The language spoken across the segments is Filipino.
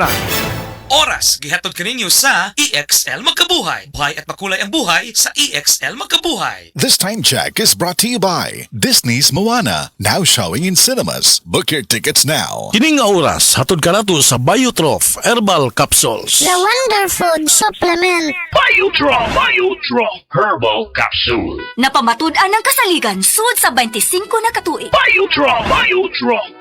na. Oras, gihatod kaninyo sa EXL Magkabuhay. Buhay at makulay ang buhay sa EXL Magkabuhay. This time check is brought to you by Disney's Moana, now showing in cinemas. Book your tickets now. Kining nga oras, hatod ka na to sa Biotrof Herbal Capsules. The Wonder Food Supplement. Biotrop Herbal Capsule. Napamatud-an ng kasaligan sud sa 25 na katuig. Biotrop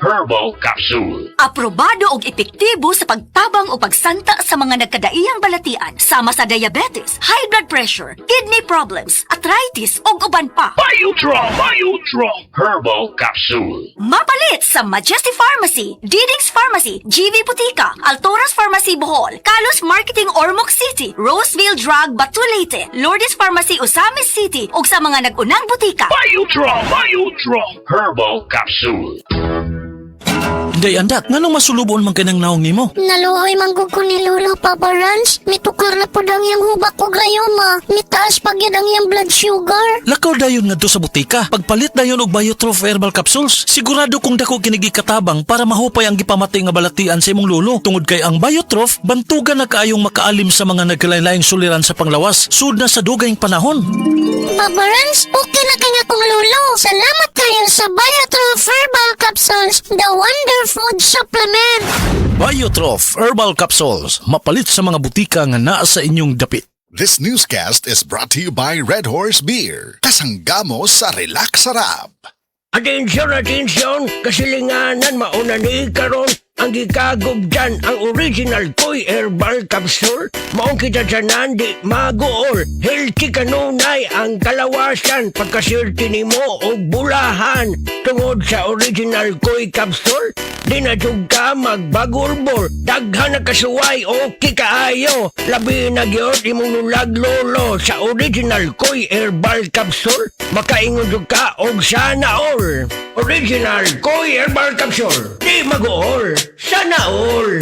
Herbal Capsule. Aprobado og epektibo sa pagtabang o pagsanta sa mga nagkadaiyang balatian sama sa diabetes, high blood pressure, kidney problems, arthritis ug uban pa. Biotrop Herbal Capsule. Mapalit sa Majesty Pharmacy, Diding's Pharmacy, GV Butika, Altoras Pharmacy Bohol, Kalos Marketing Ormoc City, Roseville Drug Batulete, Lourdes Pharmacy Osamis City ug sa mga nag-unang butika. Biotrop Herbal Capsule. Day andak, nganong masulubon man kanang naong nimo? Naluhoy manggug ko ni Lolo, Papa Rans. Mitukar na po dang yung hubak ko gayoma. Mitaas pag yun ang yung blood sugar. Lakaw dayon ngadto sa butika. Pagpalit dayon og Biotrof Herbal Capsules, sigurado kung dako kinigi katabang para mahupay ang gipamatay nga balatian sa imong lolo. Tungod kay ang Biotrof bantugan na kaayong makaalim sa mga nagkalain-laing suliran sa panglawas sud na sa dugayng panahon. Papa Rans, okay na kanya kong Lolo. Salamat kayo sa Biotrop Herbal Capsules, the Wonder Food Supplement. Biotrof Herbal Capsules, mapalit sa mga butika nga naa sa inyong dapit. This newscast is brought to you by Red Horse Beer. Kasanggamo sa relax sarap. Atensyon, kasilinganan mauna ni karon ang gikagob dyan ang original Koy Herbal Capsule. Maong kita dyanan di magool, healthy kanunay ang kalawasan pagkasirti nimo o bulahan. Tungod sa original Koy Capsule, di na jud ka magbagurbol, daghan na kasuway o kikaayo. Labi na gyud imong nulag lolo sa original Koy Herbal Capsule. Makaingon jud ka og sana all. Original Koy Herbal Capsule, di magool, sana all.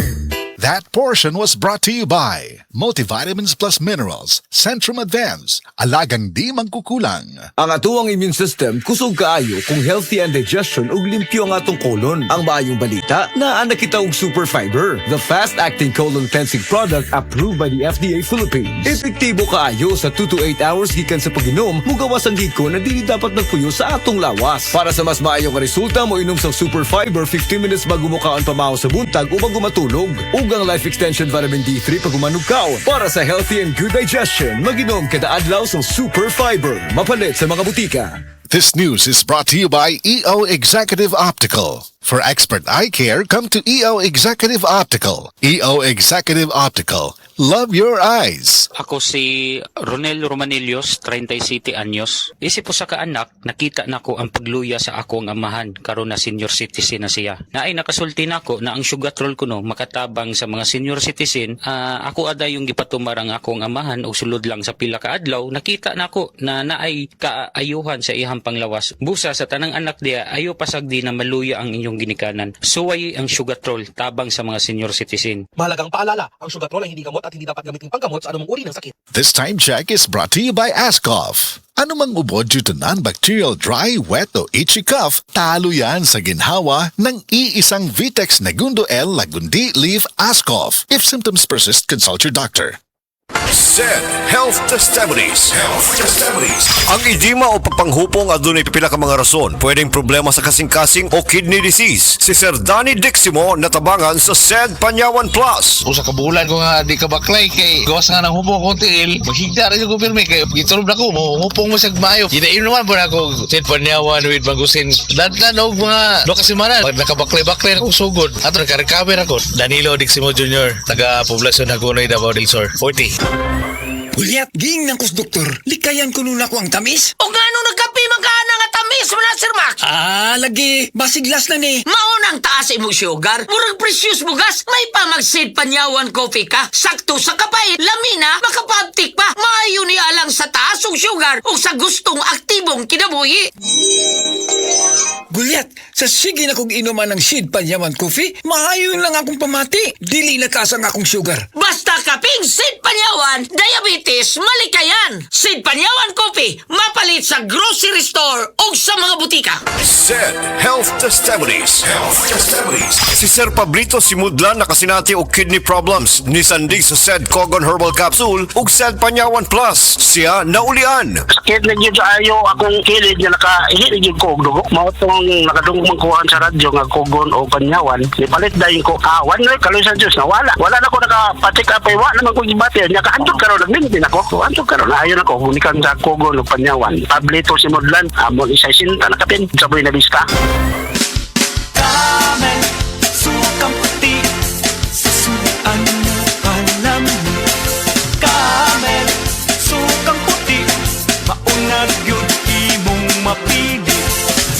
That portion was brought to you by Multivitamins Plus Minerals, Centrum Advance, alagang di magkukulang. Ang atuang immune system kusog kaayo kung healthy ang digestion ug limpyo ang atong colon. Ang maayong balita, naa nakita og super fiber, the fast-acting colon cleansing product approved by the FDA Philippines. Epektibo kaayo sa 2 to 8 hours gikan sa pag-inom, mugawas ang giko na dili dapat nagpuyo sa atong lawas. Para sa mas maayong resulta, mo inom sa super fiber 15 minutes bago mo kaon pamahaw sa buntag o bago matulog. Ug ang Life Extension Vitamin D3 pag umanugkaw. Para sa healthy and good digestion, mag-inom kada adlaw sa super fiber. Mapalit sa mga butika. This news is brought to you by EO Executive Optical. For expert eye care, come to EO Executive Optical. EO Executive Optical. Love your eyes. Ako si Ronel Romanillos, 37 anyos. Isip po sa kaanak, nakita na ko ang pagluya sa akong amahan karon na senior citizen na siya. Naay nakasulti na ko na ang sugatrol ko no makatabang sa mga senior citizen. Ako aday yung gipatumar ang akong amahan o sulod lang sa pila ka adlaw. Nakita na ko na naay kaayuhan sa ihang panglawas. Busa sa tanang anak diya, ayo pasagdi na maluya ang inyong ginikanan. Suway ang sugatrol tabang sa mga senior citizen. Mahalagang paalala, ang sugatrol ay hindi gamot at hindi dapat gamitin panggamot sa anumang uri ng sakit. This time check is brought to you by Ascoff. Ano mang ubod due to non-bacterial dry, wet o itchy cough, talo yan sa ginhawa ng iisang Vitex Negundo L Lagundi Leaf Ascoff. If symptoms persist, consult your doctor. SED Health Testimonies. Ang edema o pagpanghupong adunay pipila ka mga rason. Pwedeng problema sa kasing-kasing o kidney disease. Si Sir Danny Diximo natabangan sa SED Panyawan Plus. Usa ka bulan ko nga di ka baklay kay gawas nga ng hupong ko tiil. Maghigda rin ko pirmi kay gitulog na ko mo hupong mo sa mayo. Ginain naman po na ako SED Panyawan with Magusin. Dadlan og mga do kasi manan. Pag nakabaklay-baklay na kong sugod. Ato naka-recover ako. Danilo Diximo Jr. Taga Poblacion Hagonoy, Davao del Sur. 40. Uliat, ging ng kus doktor. Likayan ko nun ako ang tamis. O gano nagkapi magkana nga tamis mo na, Sir Max? Lagi. Basiglas na ni. Maunang taas imong sugar. Murag precious mo gas. May pamagsid Panyawan coffee ka. Sakto sa kapait. Lamina, makapabtik pa. Maayo ni alang sa taas og sugar o sa gustong aktibong kinabuhi. Gulyat, sa sige na kong inuman ng Sid Panyawan Coffee, maayon lang akong pamati. Dili na taas ang akong sugar. Basta kaping Sid Panyawan, diabetes, malikayan. Sid Panyawan Coffee, mapalit sa grocery store o sa mga butika. SED Health Testimonies. Si Sir Pablito Simudlan nakasinati og kidney problems ni Sandig sa SED Cogon Herbal Capsule ug SED Panyawan Plus. Siya naulian. Sakit na yun sa ayo akong kilid nga nakahilig yung kog dugo. Mao tong nakadungog man kuhaan sa radyo nga Cogon o Panyawan. Ipalit dayon ko, one week kaloy sa Diyos na wala. Wala na ko nakapatik apay, wala naman ko gibati. Nakahantod karon nagmintin ako. Hantod karon ayon ako hunikan sa Cogon o Panyawan. Pablito Simudlan, amon isa sinta na kapin sa Buena Vista. Camel, sukang puti, sasuan mo alam mo. Camel, sukang puti, maunag yun imong mapili.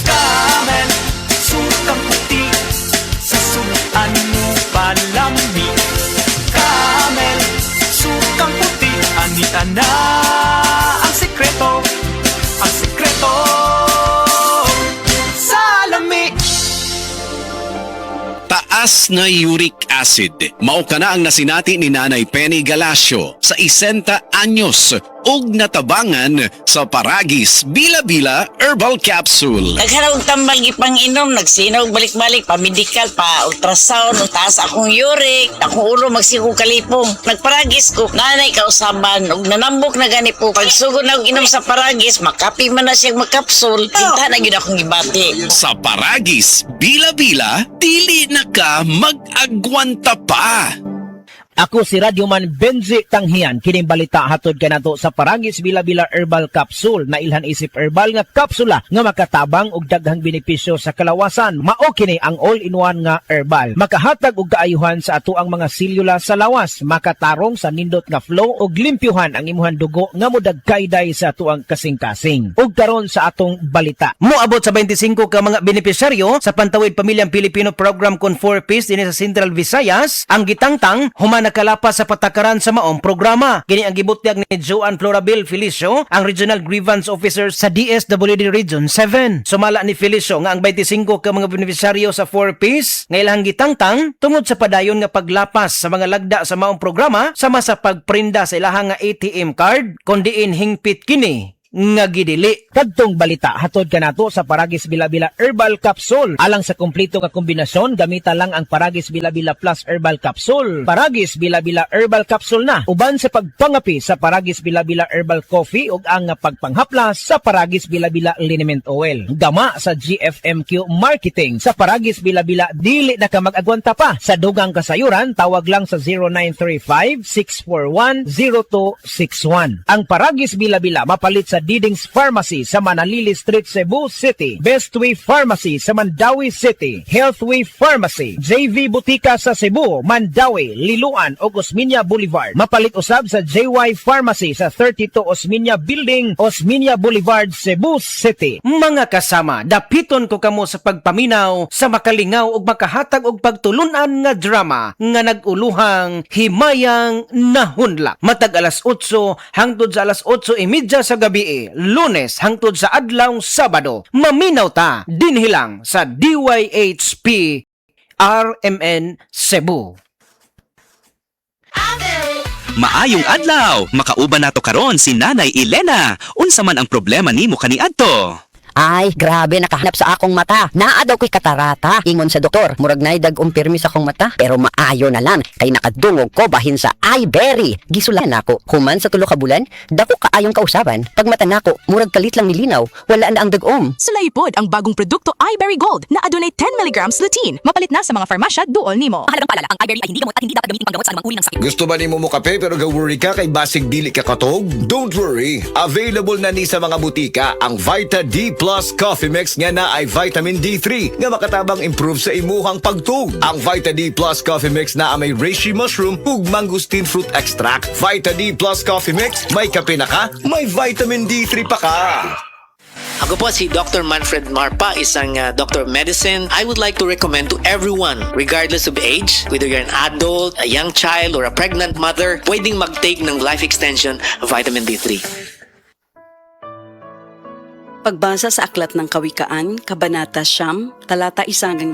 Camel, sukang puti, sasuan mo palami. Camel, sukang puti, ani-ana ang sekreto, ang sekreto. Salami! Taas na uric acid. Mao kana ang nasinati ni Nanay Penny Galasio sa 60 anyos ug natabangan sa Paragis Bila-Bila Herbal Capsule. Naghanap tambang ipang-inom, nagsinaw balik-balik, pa-medical, pa-ultrasound, taas akong uric, akong ulo magsikong kalipong. Nagparagis ko, nanay kausaban, ug nanambok na gani po. Pagsugod na inom sa Paragis, makapi man na siyang magkapsul, pinta na yun akong gibati. Sa Paragis Bila-Bila, dili na ka mag-agwanta pa. Ako si Radyoman Benji Tanghian, kining balita hatod kanato sa Paragis Bila-Bila Herbal Capsule na ilhan isip herbal nga kapsula nga makatabang og daghang benepisyo sa kalawasan. Mao kini ang all-in-one nga herbal. Makahatag og kaayuhan sa ato ang mga selula sa lawas, makatarong sa nindot nga flow og limpyuhan ang imuhang dugo nga modagkayday sa ato ang kasing-kasing. Ug karon sa atong balita. Moabot sa 25 ka mga benepisyaryo sa Pantawid Pamilyang Pilipino Program Con 4Ps dinhi sa Central Visayas ang gitangtang human nakalapas sa patakaran sa maong programa. Kini ang gibutyag ni Joan Florabil Felicio, ang Regional Grievance Officer sa DSWD Region 7. Sumala ni Felicio nga ang 25 ka mga benepisyaryo sa 4Ps nga ilang gitangtang tungod sa padayon nga paglapas sa mga lagda sa maong programa sama sa pagprinda sa ilahang nga ATM card kundiin hingpit kini nga gidili. Kadtong balita hatod kanato sa Paragis Bila-Bila Herbal Capsule. Alang sa kumpleto nga kombinasyon, gamita lang ang Paragis Bila-Bila Plus Herbal Capsule. Paragis Bila-Bila Herbal Capsule na uban sa pagpangapi sa Paragis Bila-Bila Herbal Coffee ug ang pagpanghaplas sa Paragis Bila-Bila Liniment Oil. Gama sa GFMQ Marketing sa Paragis Bila-Bila, dili na ka mag-agwanta pa. Sa dugang kasayuran, tawag lang sa 0935-641-0261. Ang Paragis Bila-Bila mapalit sa Diding's Pharmacy sa Manalili Street, Cebu City, Bestway Pharmacy sa Mandawi City, Healthway Pharmacy, JV Butika sa Cebu, Mandawi, Liloan o Osmeña Boulevard. Mapalit usab sa JY Pharmacy sa 32 Osmeña Building, Osmeña Boulevard, Cebu City. Mga kasama, dapiton ko kamo sa pagpaminaw sa makalingaw ug makahatag og pagtulunan nga drama nga naguluhang Himayang Nahunlak. Matag alas 8 hangtod sa alas 8:30 sa gabi, Lunes hangtod sa adlawng Sabado. Maminaw ta dinhi lang sa DYHP RMN Cebu. Maayong adlaw, makauban nato karon si Nanay Elena. Unsa man ang problema nimo kaniadto? Ay, grabe, nakahanap sa akong mata. Naa daw ko'y katarata. Ingon sa doktor, murag na'y dag-ong pirmi sa akong mata. Pero maayo na lang, kay nakadungog ko bahin sa iBerry. Gisulan ako, human sa 3 ka bulan, dako kaayong kausaban. Pag mata nako, murag kalit lang nilinaw, wala na ang dag-om. Sulaipod ang bagong produkto iBerry Gold na adunay 10 mg lutein. Mapalit na sa mga farmasya duol nimo. Mahalagang paalala, ang iBerry ay hindi gamot at hindi dapat gamitin panggamot sa anumang uri ng sakit. Gusto ba nimo mo kape pero ga-worry ka kay basig dili ka katog? Don't worry, available na ni sa mga butika ang Vita D Plus Coffee Mix nga na ay vitamin D3 nga makatabang improve sa imuhang pagtug. Ang Vita D Plus Coffee Mix na may reishi mushroom ug mangosteen fruit extract. Vita D Plus Coffee Mix, may kape na ka, may vitamin D3 pa ka. Ako po si Dr. Manfred Marpa, isang Doctor of Medicine. I would like to recommend to everyone, regardless of age, whether you're an adult, a young child, or a pregnant mother, pwedeng mag-take ng life extension vitamin D3. Pagbasa sa Aklat ng Kawikaan, Kabanata 9, talata 1-18,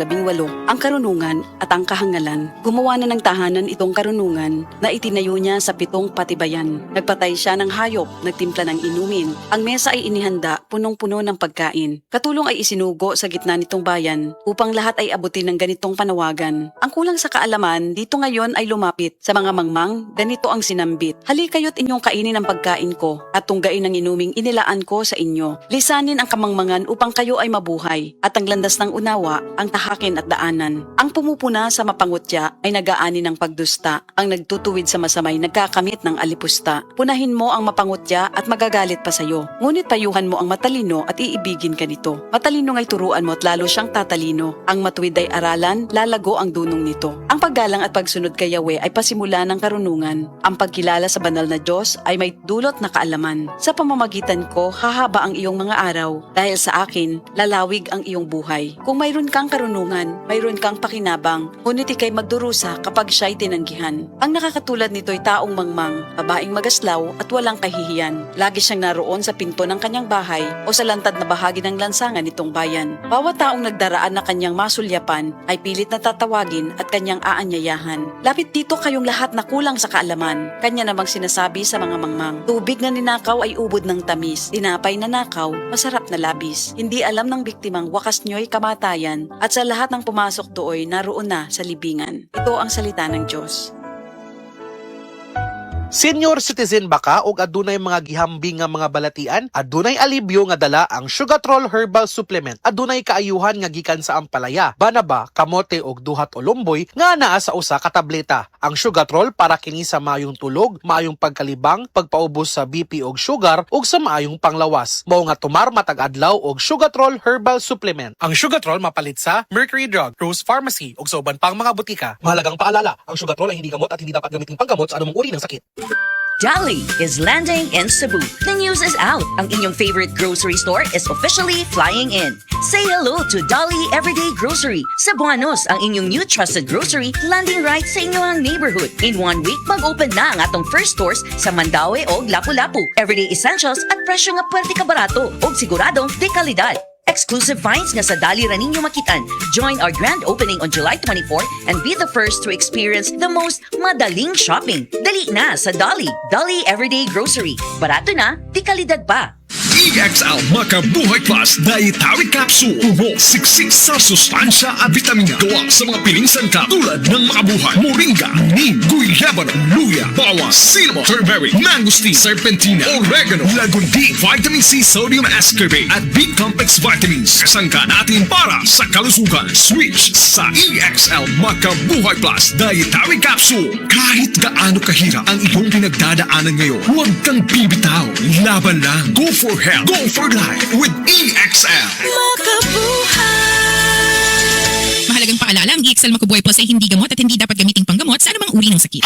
ang karunungan at ang kahangalan. Gumawa na ng tahanan itong karunungan na itinayo niya sa 7 patibayan. Nagpatay siya ng hayop, nagtimpla ng inumin. Ang mesa ay inihanda, punong-puno ng pagkain. Katulong ay isinugo sa gitna nitong bayan upang lahat ay abutin ng ganitong panawagan. Ang kulang sa kaalaman dito ngayon ay lumapit sa mga mangmang, ganito ang sinambit. Halikayo't inyong kainin ang pagkain ko at tunggain ang inuming inilaan ko sa inyo. Lisanin ang kamangmangan upang kayo ay mabuhay at ang landas ng unawa ang tahakin at daanan. Ang pumupuna sa mapangutya ay nagaani ng pagdusta. Ang nagtutuwid sa masamay nagkakamit ng alipusta. Punahin mo ang mapangutya at magagalit pa sayo. Ngunit payuhan mo ang matalino at iibigin ka nito. Matalino nga'y turuan mo at lalo siyang tatalino. Ang matuwid ay aralan, lalago ang dunong nito. Ang paggalang at pagsunod kay Yahweh ay pasimula ng karunungan. Ang pagkilala sa banal na Diyos ay may dulot na kaalaman. Sa pamamagitan ko, hahaba ang iyong mga araw. Dahil sa akin, lalawig ang iyong buhay. Kung mayroon kang karunungan, mayroon kang pakinabang, ngunit ikay magdurusa kapag siya'y tinanggihan. Ang nakakatulad nito'y taong mangmang, babaeng magaslaw at walang kahihiyan. Lagi siyang naroon sa pinto ng kanyang bahay o sa lantad na bahagi ng lansangan nitong bayan. Bawat taong nagdaraan na kanyang masulyapan ay pilit na tatawagin at kanyang aanyayahan. Lapit dito kayong lahat na kulang sa kaalaman. Kanya namang sinasabi sa mga mangmang, tubig na ninakaw ay ubod ng tamis, tinapay na nakaw, masarap na labis. Hindi alam ng biktimang wakas nyo'y kamatayan at sa lahat ng pumasok dooy naroon na sa libingan. Ito ang salita ng Diyos. Senior citizen ba ka o adunay mga gihambing nga mga balatian? Adunay alibyo nga dala ang Sugatrol Herbal Supplement. Adunay kaayuhan nga gikan sa ampalaya, banaba, kamote og duhat o lumboy nga naa sa usa ka tableta. Ang Sugatrol para kini sa maayong tulog, maayong pagkalibang, pagpaubos sa BP og sugar ug sa maayong panglawas. Mao nga tumar matag adlaw og Sugatrol Herbal Supplement. Ang Sugatrol mapalit sa Mercury Drug, Rose Pharmacy ug sa uban pang mga butika. Mahalagang paalala, ang Sugatrol ay hindi gamot at hindi dapat gamitin panggamot sa anumang uri ng sakit. Dolly is landing in Cebu. The news is out. Ang inyong favorite grocery store is officially flying in. Say hello to Dolly Everyday Grocery. Cebuanos, ang inyong new trusted grocery, landing right sa inyong neighborhood. In 1 week, mag-open na ang atong first stores sa Mandaue o Lapu-Lapu. Everyday essentials at presyo nga pwerte ka barato o siguradong de kalidad. Exclusive finds nga sa Dolly ra ninyo makitan. Join our grand opening on July 24 and be the first to experience the most madaling shopping. Dali na sa Dolly. Dolly Everyday Grocery. Barato na, di kalidad pa. EXL Makabuhay Plus Dietary Capsule. Puno, siksik sa sustansya at vitamina. Gawa sa mga piling sangkap tulad ng Makabuhay, Moringa, Neem, Guyabano, Luya, Bawang, Cinnamon, Turmeric, Mangosteen, Serpentina, Oregano, Lagundi, Vitamin C, Sodium Ascorbate at B-Complex Vitamins. Kasangka natin para sa kalusugan. Switch sa EXL Makabuhay Plus Dietary Capsule. Kahit gaano kahirap ang iyong pinagdadaanan ngayon, huwag kang bibitaw. Laban lang. Go for health. Go for life with EXL. Mahalagang paalala, ang EXL Makabuhay Plus ay hindi gamot at hindi dapat gamiting panggamot sa anumang uri ng sakit.